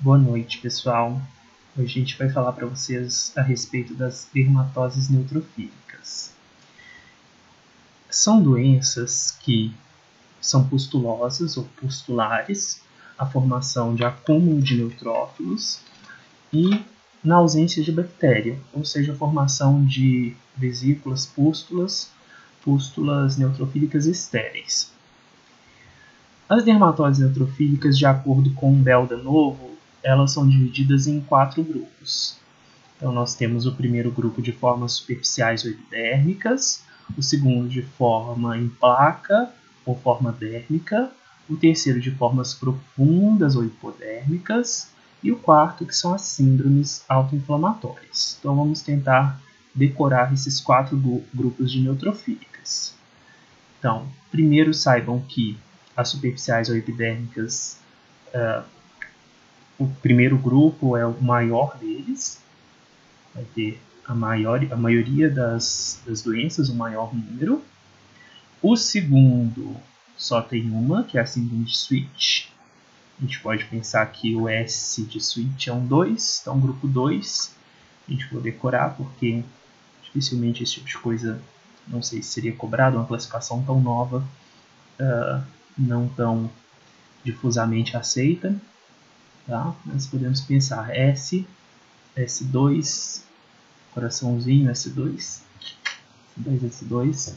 Boa noite, pessoal. Hoje a gente vai falar para vocês a respeito das dermatoses neutrofílicas. São doenças que são pustulosas ou pustulares, a formação de acúmulo de neutrófilos e na ausência de bactéria, ou seja, a formação de vesículas pústulas neutrofílicas estéreis. As dermatoses neutrofílicas, de acordo com o Belda Novo, elas são divididas em 4 grupos. Então, nós temos o primeiro grupo de formas superficiais ou epidérmicas, o segundo de forma em placa ou forma dérmica, o terceiro de formas profundas ou hipodérmicas e o quarto que são as síndromes autoinflamatórias. Então, vamos tentar decorar esses 4 grupos de neutrofílicas. Então, primeiro saibam que as superficiais ou epidérmicas, o primeiro grupo é o maior deles, vai ter a maioria das doenças, o maior número. O segundo só tem uma, que é a síndrome de Switch. A gente pode pensar que o S de Switch é um 2, então grupo 2. A gente vai decorar, porque dificilmente esse tipo de coisa, não sei se seria cobrado, uma classificação tão nova, não tão difusamente aceita. Tá? Mas podemos pensar S, S2, coraçãozinho S2, S2,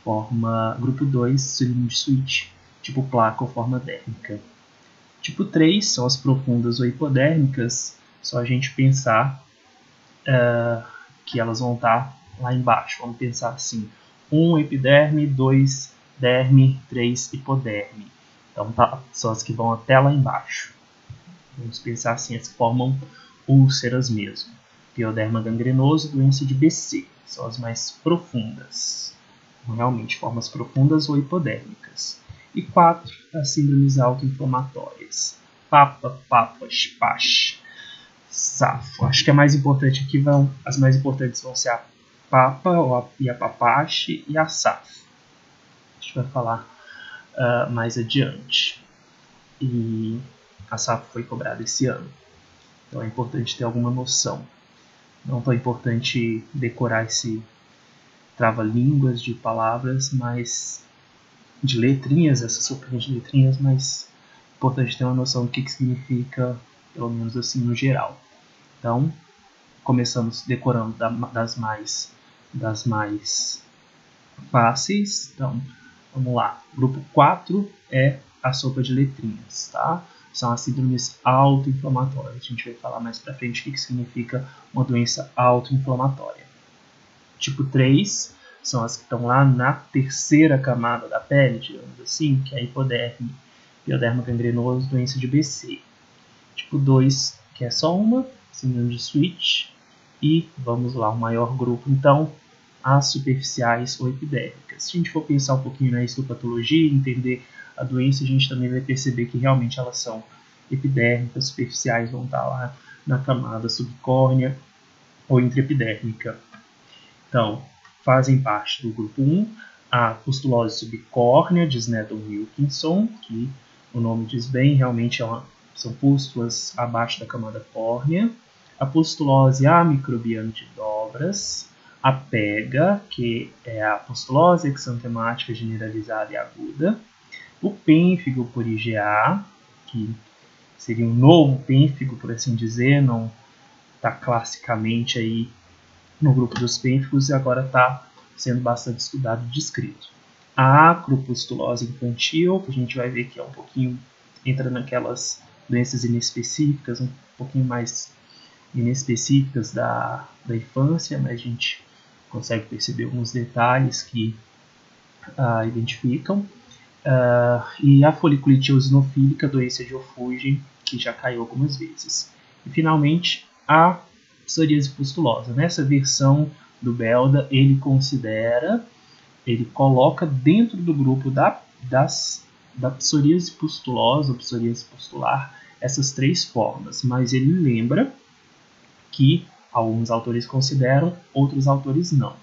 forma grupo 2, síndrome de Switch, tipo placa ou forma dérmica. Tipo 3 são as profundas ou hipodérmicas, só a gente pensar que elas vão estar lá embaixo. Vamos pensar assim, 1 epiderme, 2 derme, 3 hipoderme. Então são as que vão até lá embaixo. Vamos pensar assim, as que formam úlceras mesmo. Pioderma gangrenoso, doença de BC, são as mais profundas. Realmente, formas profundas ou hipodérmicas. E 4, as síndromes autoinflamatórias. Papa, papas, PASH, SAFO. Acho que a mais importante aqui as mais importantes vão ser a papa e a papache e a SAFO. A gente vai falar mais adiante. E a SAFO foi cobrada esse ano. Então é importante ter alguma noção. Não tão importante decorar esse trava-línguas de palavras, mas de letrinhas, essa sopinha de letrinhas, mas é importante ter uma noção do que significa, pelo menos assim no geral. Então, começamos decorando das mais fáceis. Então, vamos lá. Grupo 4 é a sopa de letrinhas, tá? São as síndromes autoinflamatórias. A gente vai falar mais pra frente o que significa uma doença autoinflamatória. Tipo 3 são as que estão lá na terceira camada da pele, digamos assim, que é a hipoderme, pioderma gangrenoso, doença de BC. Tipo 2, que é só uma, síndrome de Switch. E vamos lá, o maior grupo, então, as superficiais ou epidérmicas. Se a gente for pensar um pouquinho na histopatologia, entender a doença, a gente também vai perceber que realmente elas são epidérmicas, superficiais vão estar lá na camada subcórnea ou intraepidérmica. Então, fazem parte do grupo 1 a pustulose subcórnea de Sneddon-Wilkinson, que o nome diz bem, realmente são pústulas abaixo da camada córnea. A pustulose amicrobiana de Dobras, a PEGA, que é a pustulose exantemática generalizada e aguda, o pênfigo por IgA, que seria um novo pênfigo, por assim dizer, não está classicamente aí no grupo dos pênfigos e agora está sendo bastante estudado e descrito. A acropustulose infantil, que a gente vai ver que é um pouquinho, entra naquelas doenças inespecíficas, um pouquinho mais inespecíficas da infância, mas a gente consegue perceber alguns detalhes que identificam. E a foliculite eosinofílica, doença de Ophugen, que já caiu algumas vezes. E finalmente, a psoríase pustulosa. Nessa versão do Belda, ele coloca dentro do grupo da psoríase pustulosa, ou psoríase pustular, essas 3 formas, mas ele lembra que alguns autores consideram, outros autores não.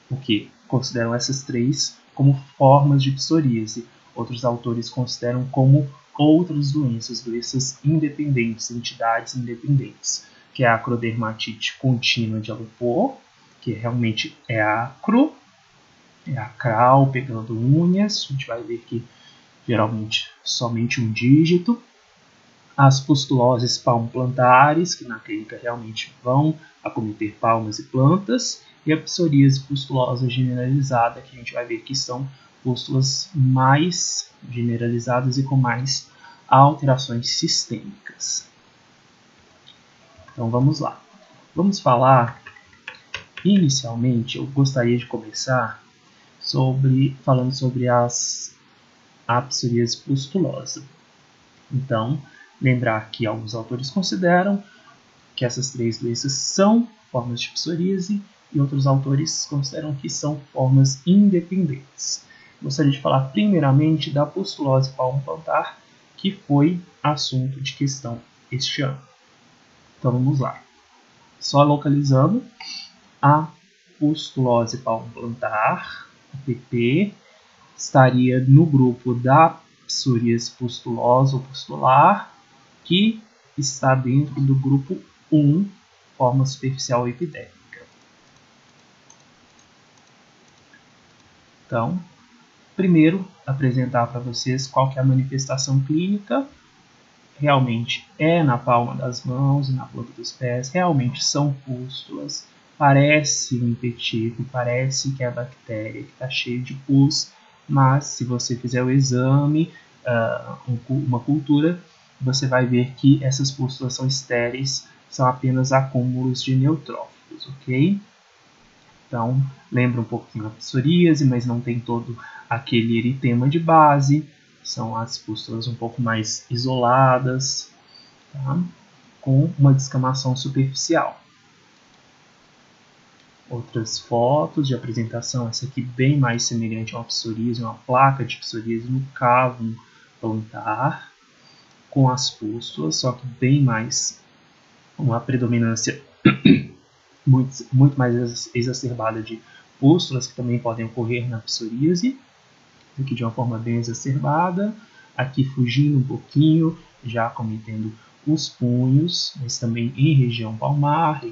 Porque consideram essas 3 como formas de psoríase. Outros autores consideram como outras doenças, doenças independentes, entidades independentes, que é a acrodermatite contínua de Alupor, que realmente é acro, é acral, pegando unhas, a gente vai ver que geralmente somente um dígito. As pustuloses palmo-plantares, que na clínica realmente vão acometer palmas e plantas, e a psoríase pustulosa generalizada, que a gente vai ver que são pústulas mais generalizadas e com mais alterações sistêmicas. Então vamos lá. Vamos falar, inicialmente, eu gostaria de começar falando sobre a psoríase pustulosa. Então, lembrar que alguns autores consideram que essas três doenças são formas de psoríase e outros autores consideram que são formas independentes. Gostaria de falar primeiramente da pustulose palmo-plantar, que foi assunto de questão este ano. Então vamos lá. Só localizando, a pustulose palmo-plantar, PP, estaria no grupo da psoríase pustulosa ou pustular, que está dentro do grupo 1, forma superficial epidérmica. Então, primeiro, apresentar para vocês qual que é a manifestação clínica. Realmente é na palma das mãos e na planta dos pés, realmente são pústulas, parece um impetigo, parece que é a bactéria que está cheia de pus, mas se você fizer o exame, uma cultura, você vai ver que essas pústulas são estéreis, são apenas acúmulos de neutrófilos, ok? Então, lembra um pouquinho a psoríase, mas não tem todo aquele eritema de base, são as pústulas um pouco mais isoladas, tá? Com uma descamação superficial. Outras fotos de apresentação, essa aqui bem mais semelhante a uma psoríase, uma placa de psoríase no cavo plantar, com as pústulas, só que bem mais, uma predominância muito mais exacerbada de pústulas, que também podem ocorrer na psoríase, aqui de uma forma bem exacerbada, aqui fugindo um pouquinho, já cometendo os punhos, mas também em região palmar,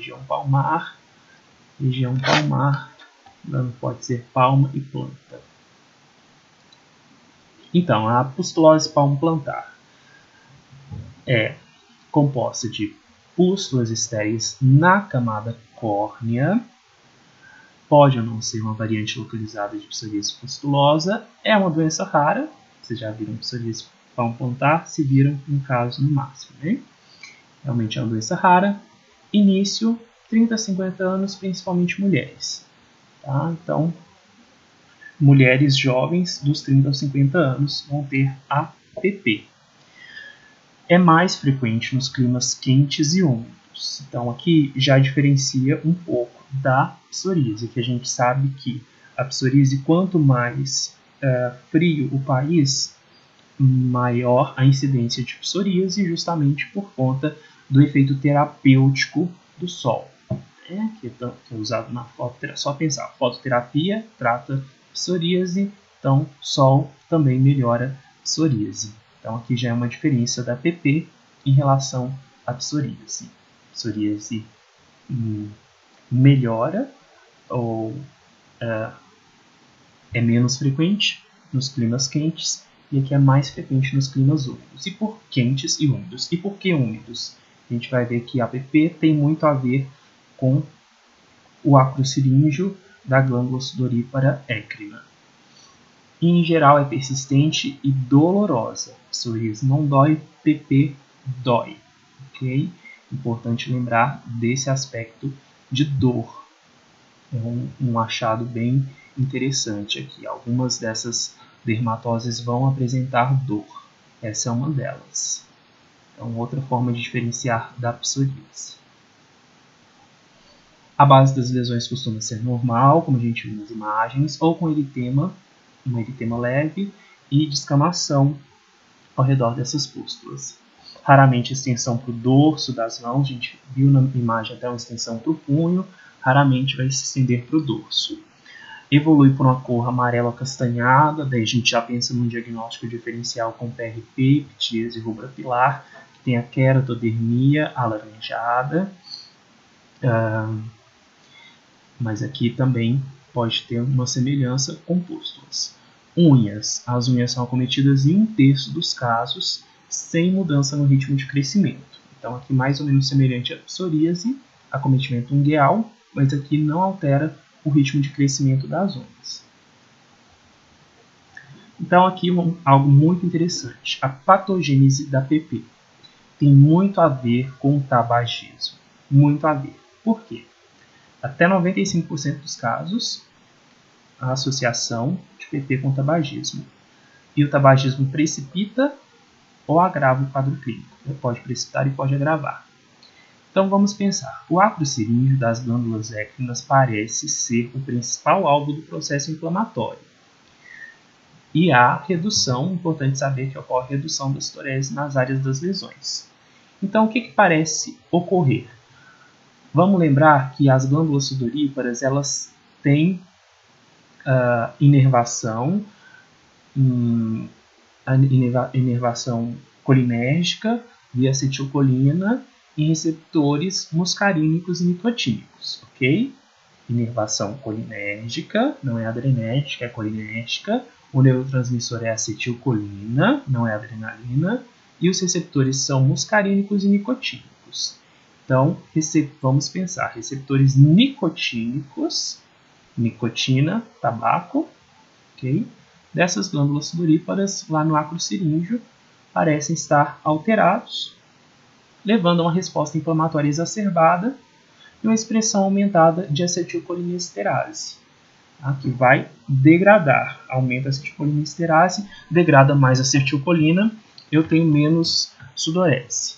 pode ser palma e planta. Então, a pustulose palmo-plantar é composta de pústulas estéreis na camada córnea, pode ou não ser uma variante localizada de psoríase pustulosa, é uma doença rara, vocês já viram psoríase palmo-plantar, se viram um caso no máximo, né? Realmente é uma doença rara, início 30 a 50 anos, principalmente mulheres, tá? Então, mulheres jovens dos 30 aos 50 anos vão ter a PP. É mais frequente nos climas quentes e úmidos. Então aqui já diferencia um pouco da psoríase, que a gente sabe que a psoríase, quanto mais frio o país, maior a incidência de psoríase, justamente por conta do efeito terapêutico do sol, né? que é usado na fototerapia. Só pensar, fototerapia trata psoríase, então sol também melhora psoríase. Então aqui já é uma diferença da PP em relação à psoríase. Psoríase melhora ou é menos frequente nos climas quentes e aqui é mais frequente nos climas úmidos. E por quentes e úmidos? E por que úmidos? A gente vai ver que a PP tem muito a ver com o acrociríngeo da glândula sudorípara écrina. E, em geral, é persistente e dolorosa. Psoríase não dói, PP dói. Ok? Importante lembrar desse aspecto de dor. É um achado bem interessante aqui. Algumas dessas dermatoses vão apresentar dor. Essa é uma delas. Então, outra forma de diferenciar da psoríase. A base das lesões costuma ser normal, como a gente viu nas imagens, ou com eritema, um eritema leve e descamação ao redor dessas pústulas. Raramente extensão para o dorso das mãos, a gente viu na imagem até uma extensão para o punho, raramente vai se estender para o dorso. evolui por uma cor amarela acastanhada, daí a gente já pensa num diagnóstico diferencial com PRP, ptíase rubra pilar, que tem a queratodermia alaranjada, mas aqui também pode ter uma semelhança com pústulas. Unhas. As unhas são acometidas em 1/3 dos casos, sem mudança no ritmo de crescimento. Então aqui mais ou menos semelhante à psoríase, acometimento ungueal, mas aqui não altera o ritmo de crescimento das unhas. Então aqui algo muito interessante. A patogênese da PP tem muito a ver com o tabagismo. Muito a ver. Por quê? Até 95% dos casos, a associação de PP com tabagismo. E o tabagismo precipita ou agrava o quadro clínico. Ele pode precipitar e pode agravar. Então vamos pensar. O acro ciríngeo das glândulas écrinas parece ser o principal alvo do processo inflamatório. E há redução, importante saber que ocorre redução da citorese nas áreas das lesões. Então o que parece ocorrer? Vamos lembrar que as glândulas sudoríparas elas têm inervação colinérgica via acetilcolina em receptores muscarínicos e nicotínicos, ok? Inervação colinérgica, não é adrenérgica, é colinérgica. O neurotransmissor é acetilcolina, não é adrenalina. E os receptores são muscarínicos e nicotínicos. Então, vamos pensar, receptores nicotínicos, nicotina, tabaco, ok? Dessas glândulas sudoríparas, lá no acro ciríngeo, parecem estar alterados, levando a uma resposta inflamatória exacerbada e uma expressão aumentada de acetilcolinesterase, que vai degradar. Aumenta a acetilcolinesterase, degrada mais acetilcolina, eu tenho menos sudorese.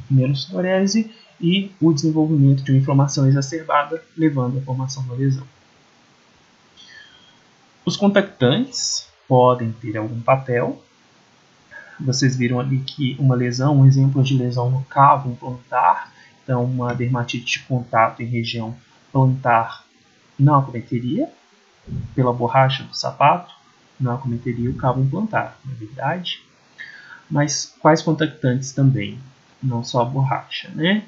Menos sudorese e o desenvolvimento de uma inflamação exacerbada, levando à formação da lesão. Os contactantes podem ter algum papel. Vocês viram ali que uma lesão, um exemplo de lesão no cavo plantar, então uma dermatite de contato em região plantar não acometeria, pela borracha do sapato, não acometeria o cavo plantar, não é verdade? Mas quais contactantes também? Não só a borracha, né?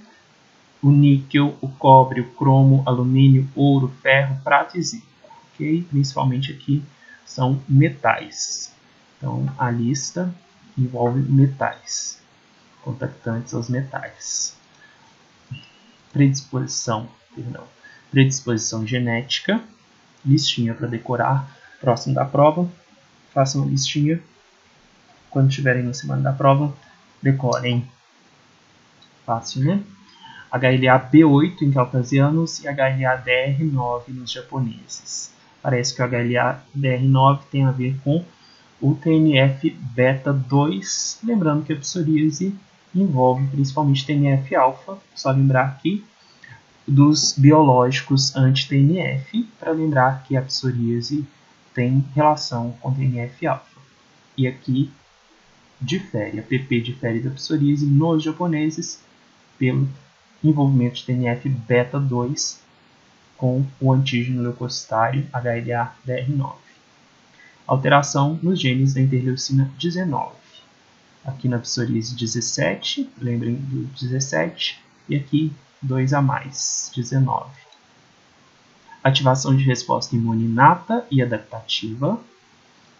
O níquel, o cobre, o cromo, alumínio, ouro, ferro, prata e zinco, ok? Principalmente aqui são metais. Então a lista envolve metais, contactantes aos metais. Predisposição genética, listinha para decorar, próximo da prova, façam uma listinha, quando estiverem na semana da prova, decorem. Fácil, né? HLA-B8 em caucasianos e HLA-DR9 nos japoneses. Parece que o HLA-DR9 tem a ver com o TNF-beta-2, lembrando que a psoríase envolve principalmente TNF-alfa, só lembrar aqui dos biológicos anti-TNF, para lembrar que a psoríase tem relação com TNF-alfa. E aqui difere, a PP difere da psoríase nos japoneses pelo envolvimento de TNF-beta-2 com o antígeno leucocitário HLA-DR9. Alteração nos genes da interleucina 19. Aqui na psoríase 17, lembrem do 17, e aqui 2 a mais, 19. Ativação de resposta imune inata e adaptativa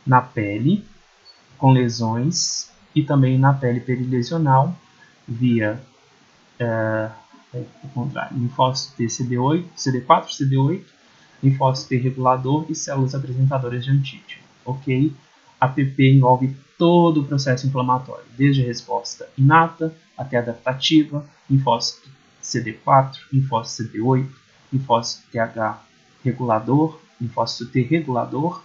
na pele, com lesões, e também na pele perilesional, via linfócito T CD4, CD8, linfócito T regulador e células apresentadoras de antígeno. Ok? A PP envolve todo o processo inflamatório, desde a resposta inata até a adaptativa, linfócito CD4, linfócito CD8, linfócito TH regulador, linfócito T regulador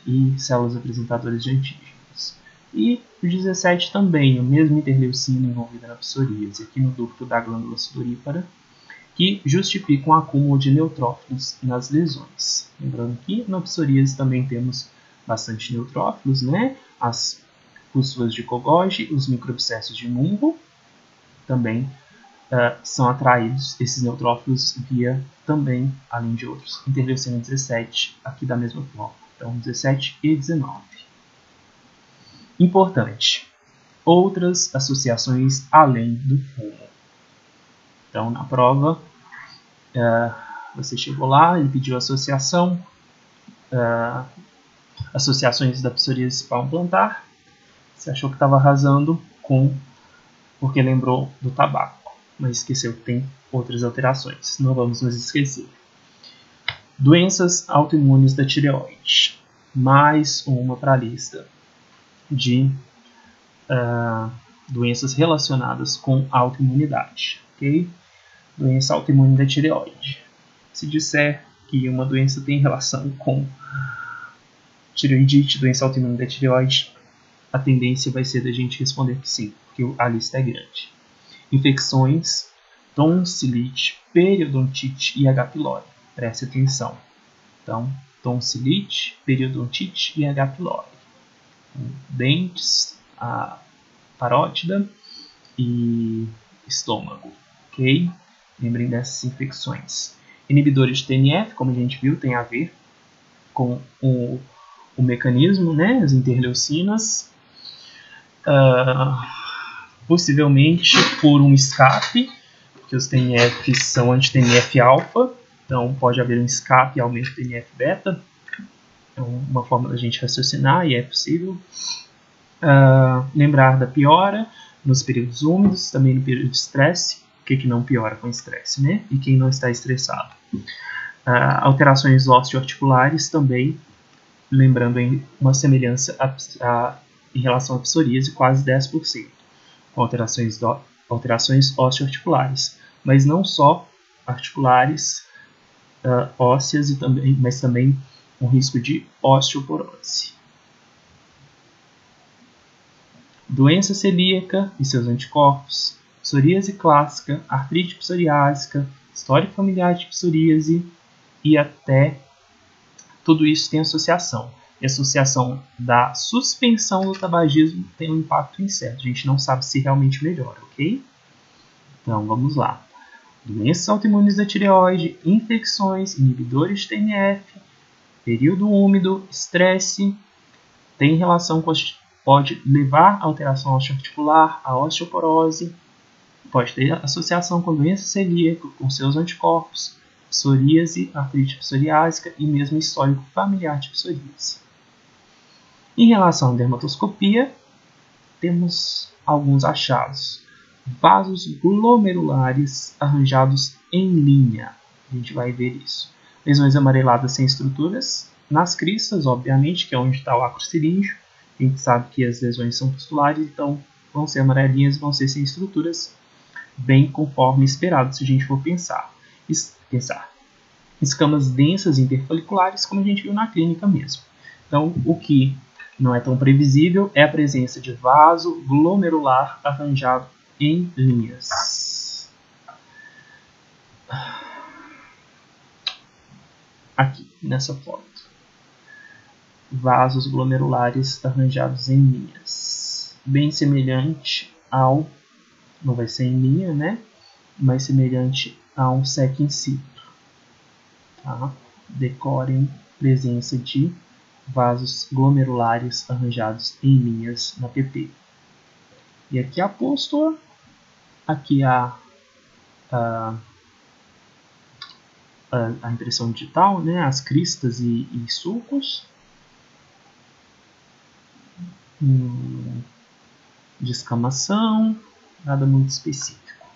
e células apresentadoras de antígenos. E o 17 também, a mesma interleucina envolvida na psoríase, aqui no ducto da glândula sudorípara, que justifica um acúmulo de neutrófilos nas lesões. Lembrando que na psoríase também temos bastante neutrófilos, né? As pústulas de Kogoge, os microabscessos de Munro, também são atraídos, esses neutrófilos, via também, além de outros, interleucina 17, aqui da mesma forma. Então, 17 e 19. Importante. Outras associações além do fumo. Então, na prova, você chegou lá, ele pediu associação, associações da psoríase palmo-plantar. Você achou que estava arrasando porque lembrou do tabaco, mas esqueceu que tem outras alterações. Não vamos nos esquecer. Doenças autoimunes da tireoide. Mais uma para a lista de doenças relacionadas com autoimunidade. Okay? Doença autoimune da tireoide. Se disser que uma doença tem relação com tireoidite, doença autoimune da tireoide, a tendência vai ser da gente responder que sim, porque a lista é grande. Infecções, tonsilite, periodontite e H. pylori. Preste atenção. Então, tonsilite, periodontite e H. pylori. Dentes, a parótida e estômago. Ok? Lembrem dessas infecções. Inibidores de TNF, como a gente viu, tem a ver com o mecanismo, né? As interleucinas. Possivelmente por um escape, porque os TNFs são anti-TNF-alfa, então pode haver um escape e aumento do TNF-beta. É uma forma da gente raciocinar e é possível. Lembrar da piora nos períodos úmidos, também no período de estresse. O que não piora com estresse, né? E quem não está estressado. Alterações osteoarticulares também, lembrando uma semelhança em relação à psoríase, quase 10%, com alterações osteoarticulares, mas não só articulares, ósseas, mas também um risco de osteoporose. Doença celíaca e seus anticorpos, psoríase clássica, artrite psoriásica, histórico familiar de psoríase e até tudo isso tem associação. E a associação da suspensão do tabagismo tem um impacto incerto. A gente não sabe se realmente melhora, ok? Então, vamos lá. Doenças autoimunes da tireoide, infecções, inibidores de TNF, período úmido, estresse, tem relação com pode levar a alteração osteoarticular, a osteoporose, pode ter associação com doença celíaca, com seus anticorpos, psoríase, artrite psoriásica e mesmo histórico familiar de psoríase. Em relação à dermatoscopia, temos alguns achados. Vasos glomerulares arranjados em linha. A gente vai ver isso. Lesões amareladas sem estruturas. Nas cristas, obviamente, que é onde está o acro ciríngeo. A gente sabe que as lesões são pustulares, então vão ser amarelinhas, vão ser sem estruturas, bem conforme esperado, se a gente for pensar. Escamas densas interfoliculares, como a gente viu na clínica mesmo. Então, o que não é tão previsível é a presença de vaso glomerular arranjado em linhas. Aqui, nessa foto. Vasos glomerulares arranjados em linhas. Bem semelhante ao... Não vai ser em linha, né? Mas semelhante a um sec in situ. Tá? Decorem presença de vasos glomerulares arranjados em linhas na PP. E aqui a pústula, aqui a impressão digital, né? As cristas e sulcos. Descamação, nada muito específico,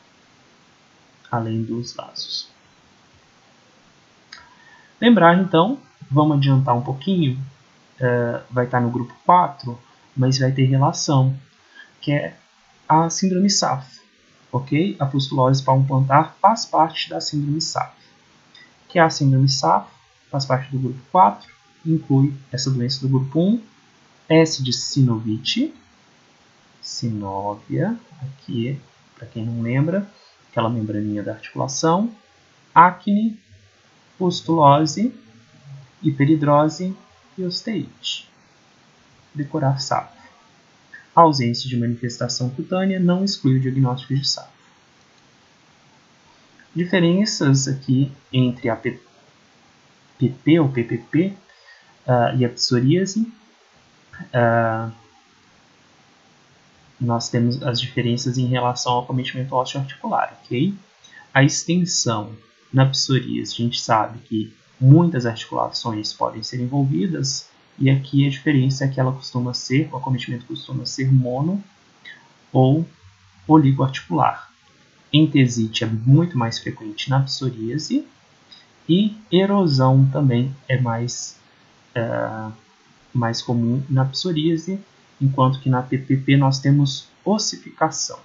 além dos vasos. Lembrar então, vamos adiantar um pouquinho, vai estar no grupo 4, mas vai ter relação, que é a síndrome SAF, ok? A pustulose palmo-plantar faz parte da síndrome SAF. Que é a síndrome SAF, faz parte do grupo 4, inclui essa doença do grupo 1, S de sinovite, sinóvia, aqui, para quem não lembra, aquela membraninha da articulação, acne, pustulose, hiperidrose e osteite. Decorar SAF. A ausência de manifestação cutânea não exclui o diagnóstico de SAF. Diferenças aqui entre a PP ou PPP e a psoríase. Nós temos as diferenças em relação ao acometimento osteoarticular, ok? A extensão na psoríase, a gente sabe que muitas articulações podem ser envolvidas, e aqui a diferença é que ela costuma ser, o acometimento costuma ser mono ou oligoarticular. Entesite é muito mais frequente na psoríase e erosão também é mais comum na psoríase, enquanto que na PPP nós temos ossificação,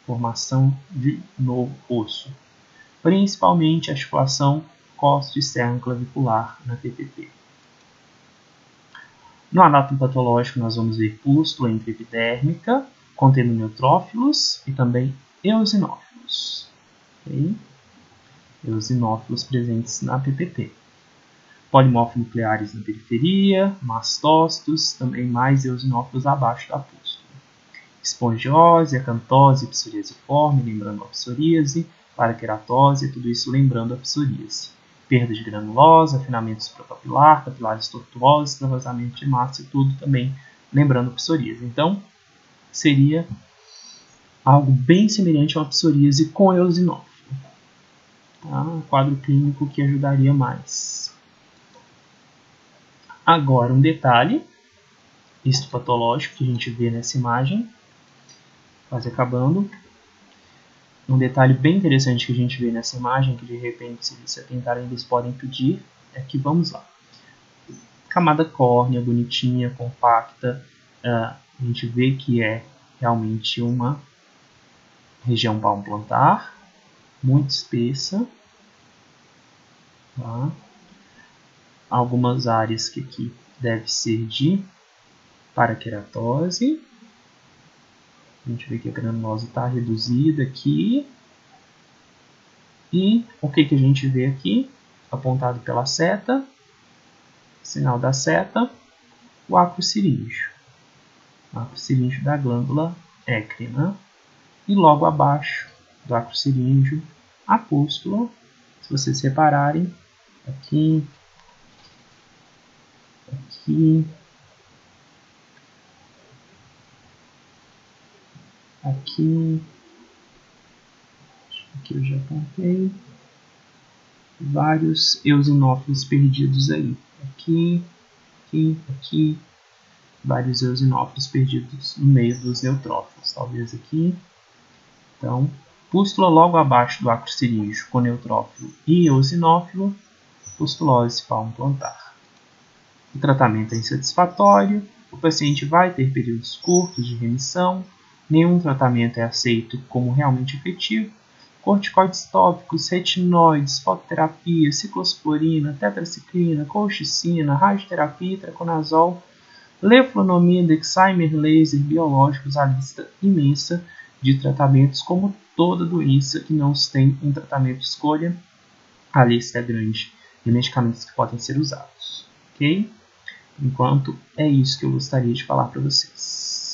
formação de novo osso, principalmente a articulação costo-externo-clavicular na PPP. No anátomo patológico nós vamos ver pústula intraepidérmica, contendo neutrófilos e também eosinófilos. Okay? Eosinófilos presentes na PPP. Polimorfonucleares na periferia, mastócitos, também mais eosinófilos abaixo da pústula. Espongiose, acantose, psoriasiforme, lembrando a psoríase, paraqueratose, tudo isso lembrando a psoríase. Perda de granulosa, afinamento suprapapilar, capilares tortuosos, extravasamento de massa, tudo também lembrando a psoríase. Então, seria algo bem semelhante a uma psoríase com eosinófilo. Tá? Um quadro clínico que ajudaria mais. Agora, um detalhe histopatológico que a gente vê nessa imagem, quase acabando. Um detalhe bem interessante que a gente vê nessa imagem, que de repente, se eles se atentarem, eles podem pedir, é que, vamos lá, camada córnea, bonitinha, compacta, a gente vê que é realmente uma região palmo-plantar, muito espessa, tá? Algumas áreas que aqui deve ser de paraqueratose. A gente vê que a granulose está reduzida aqui. E o que a gente vê aqui? Apontado pela seta, sinal da seta, o acrossiríngeo. O acrossiríngeo da glândula écrina. E logo abaixo do acrossiríngeo, a pústula. Se vocês repararem, aqui, aqui, aqui eu já apontei, vários eosinófilos perdidos aí, aqui, aqui, aqui, vários eosinófilos perdidos no meio dos neutrófilos, talvez aqui. Então, pústula logo abaixo do acrossiríngeo com neutrófilo e eosinófilo, pustulose palmo-plantar. O tratamento é insatisfatório, o paciente vai ter períodos curtos de remissão, nenhum tratamento é aceito como realmente efetivo. Corticoides tópicos, retinoides, fototerapia, ciclosporina, tetraciclina, colchicina, radioterapia e traconazol, leflunomida, Excimer, laser, biológicos, a lista imensa de tratamentos, como toda doença que não se tem um tratamento de escolha, a lista é grande de medicamentos que podem ser usados. Ok? Enquanto é isso que eu gostaria de falar para vocês.